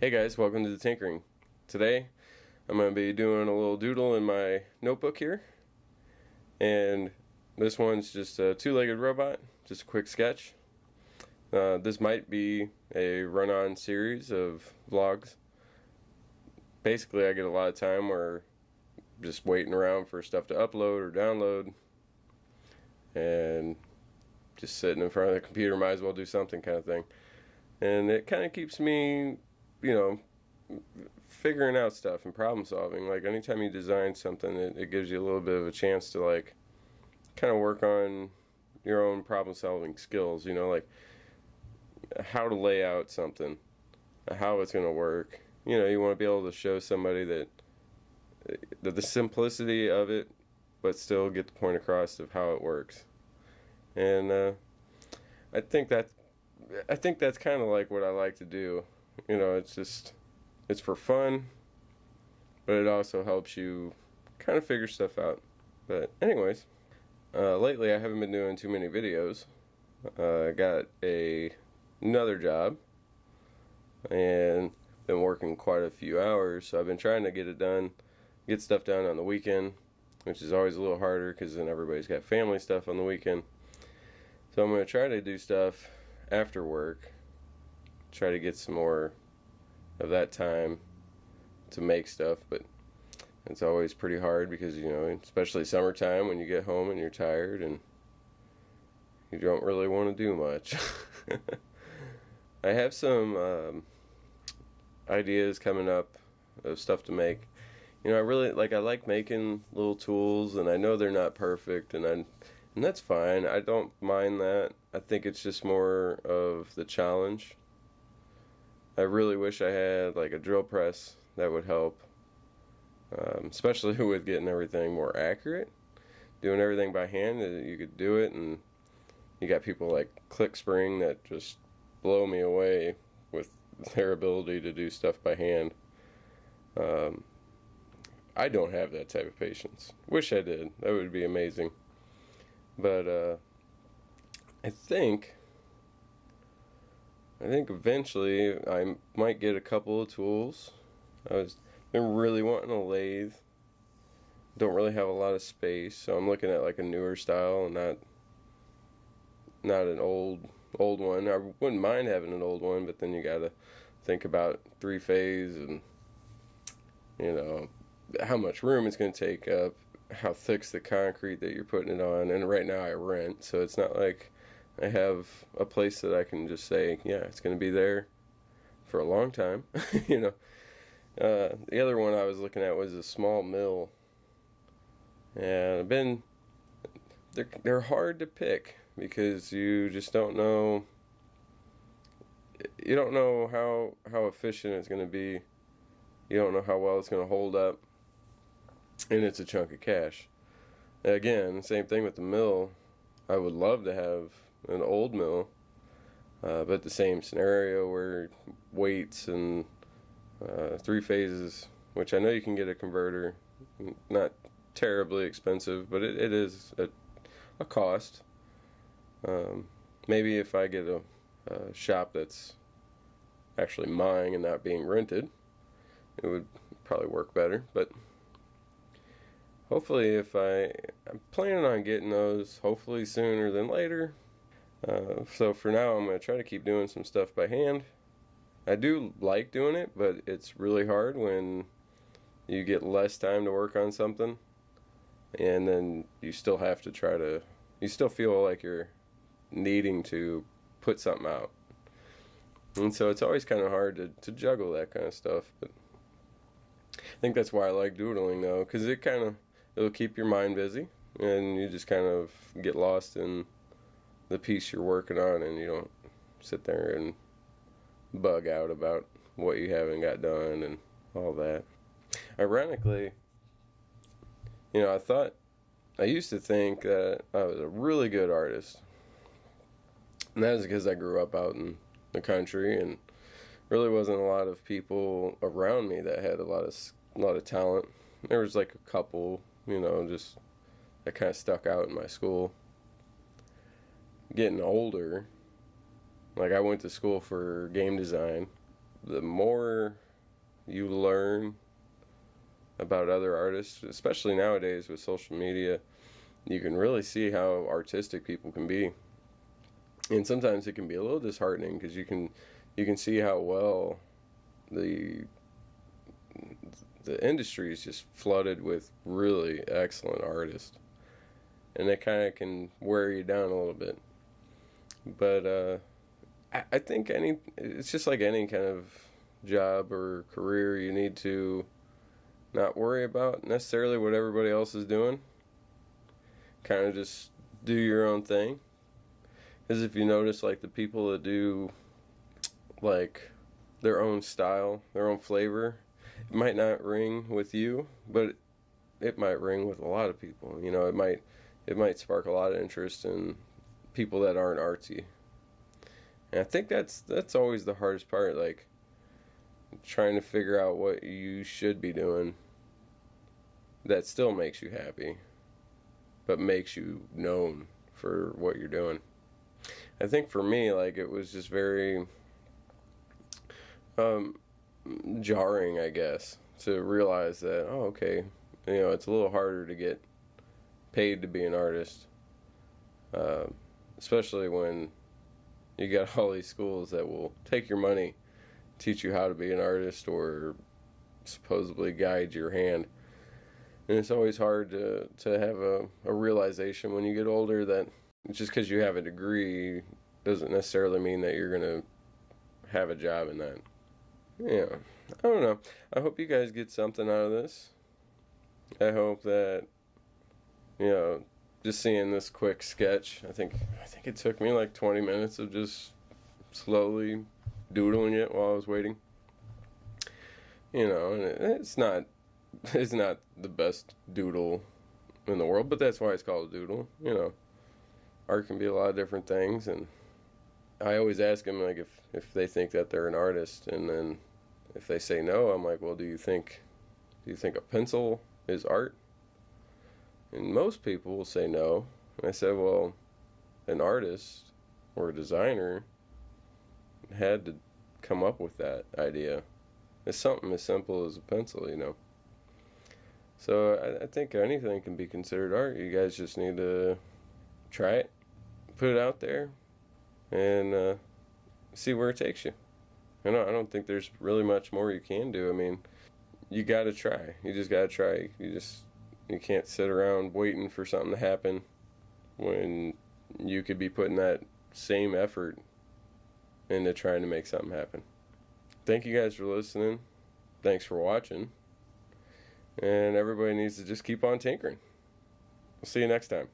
Hey guys, welcome to the Tinkering. Today I'm going to be doing a little doodle in my notebook here, and this one's just a two-legged robot, just a quick sketch. This might be a run-on series of vlogs. Basically, I get a lot of time where I'm just waiting around for stuff to upload or download, and just sitting in front of the computer, might as well do something kind of thing. And it kind of keeps me, figuring out stuff and problem solving. Like anytime you design something, it gives you a little bit of a chance to like kind of work on your own problem solving skills, like how to lay out something, how it's going to work. You want to be able to show somebody that the simplicity of it, but still get the point across of how it works. And I think that's kind of like what I like to do. It's for fun, but it also helps you kind of figure stuff out. But anyways, lately I haven't been doing too many videos. I got another job and been working quite a few hours, so I've been trying to get stuff done on the weekend, which is always a little harder because then everybody's got family stuff on the weekend. So I'm going to try to do stuff after work, try to get some more of that time to make stuff, but it's always pretty hard because, especially summertime when you get home and you're tired and you don't really want to do much. I have some ideas coming up of stuff to make. I like making little tools, and I know they're not perfect, and that's fine. I don't mind that. I think it's just more of the challenge. I really wish I had like a drill press that would help, especially with getting everything more accurate. Doing everything by hand, you could do it, and you got people like Click Spring that just blow me away with their ability to do stuff by hand. I don't have that type of patience. Wish I did. That would be amazing. But I think eventually I might get a couple of tools. Been really wanting a lathe. Don't really have a lot of space, so I'm looking at like a newer style and not an old one. I wouldn't mind having an old one, but then you gotta think about three-phase and how much room it's going to take up, how thick's the concrete that you're putting it on. And right now I rent, so it's not like I have a place that I can just say, yeah, it's going to be there for a long time. The other one I was looking at was a small mill, and they're hard to pick because you just don't know. You don't know how efficient it's going to be. You don't know how well it's going to hold up, and it's a chunk of cash. Again, same thing with the mill. I would love to have an old mill, but the same scenario where weights and three phases, which I know you can get a converter, not terribly expensive, but it is a cost. Maybe if I get a shop that's actually mine and not being rented, it would probably work better. But hopefully, I'm planning on getting those hopefully sooner than later. So for now, I'm going to try to keep doing some stuff by hand. I do like doing it, but it's really hard when you get less time to work on something, and then you still have to you still feel like you're needing to put something out. And so it's always kind of hard to juggle that kind of stuff, but I think that's why I like doodling though, because it'll keep your mind busy, and you just kind of get lost in the piece you're working on, and you don't sit there and bug out about what you haven't got done and all that. Ironically, I used to think that I was a really good artist, and that is because I grew up out in the country and really wasn't a lot of people around me that had a lot of talent. There was like a couple, just that kind of stuck out in my school. Getting older, like I went to school for game design, the more you learn about other artists, especially nowadays with social media, you can really see how artistic people can be. And sometimes it can be a little disheartening because you can see how well the industry is just flooded with really excellent artists, and it kind of can wear you down a little bit. But I think it's just like any kind of job or career, you need to not worry about necessarily what everybody else is doing. Kind of just do your own thing. Because if you notice, like the people that do like their own style, their own flavor, it might not ring with you, but it might ring with a lot of people. You know, it might spark a lot of interest in people that aren't artsy. And I think that's always the hardest part, like trying to figure out what you should be doing that still makes you happy, but makes you known for what you're doing. I think for me, like, it was just very jarring, I guess, to realize that, oh, okay, you know, it's a little harder to get paid to be an artist, especially when you got all these schools that will take your money, teach you how to be an artist, or supposedly guide your hand. And it's always hard to have a realization when you get older that just because you have a degree doesn't necessarily mean that you're going to have a job in that. Yeah, I don't know. I hope you guys get something out of this. I hope that, you know, just seeing this quick sketch, I think it took me like 20 minutes of just slowly doodling it while I was waiting. You know, and it's not the best doodle in the world, but that's why it's called a doodle. You know, art can be a lot of different things, and I always ask them, like, if they think that they're an artist, and then if they say no, I'm like, well, do you think a pencil is art? And most people will say no. And I said, well, an artist or a designer had to come up with that idea. It's something as simple as a pencil, you know. So I think anything can be considered art. You guys just need to try it, put it out there, and see where it takes you. I don't think there's really much more you can do. I mean, you got to try. You just got to try. You can't sit around waiting for something to happen when you could be putting that same effort into trying to make something happen. Thank you guys for listening. Thanks for watching. And everybody needs to just keep on tinkering. We'll see you next time.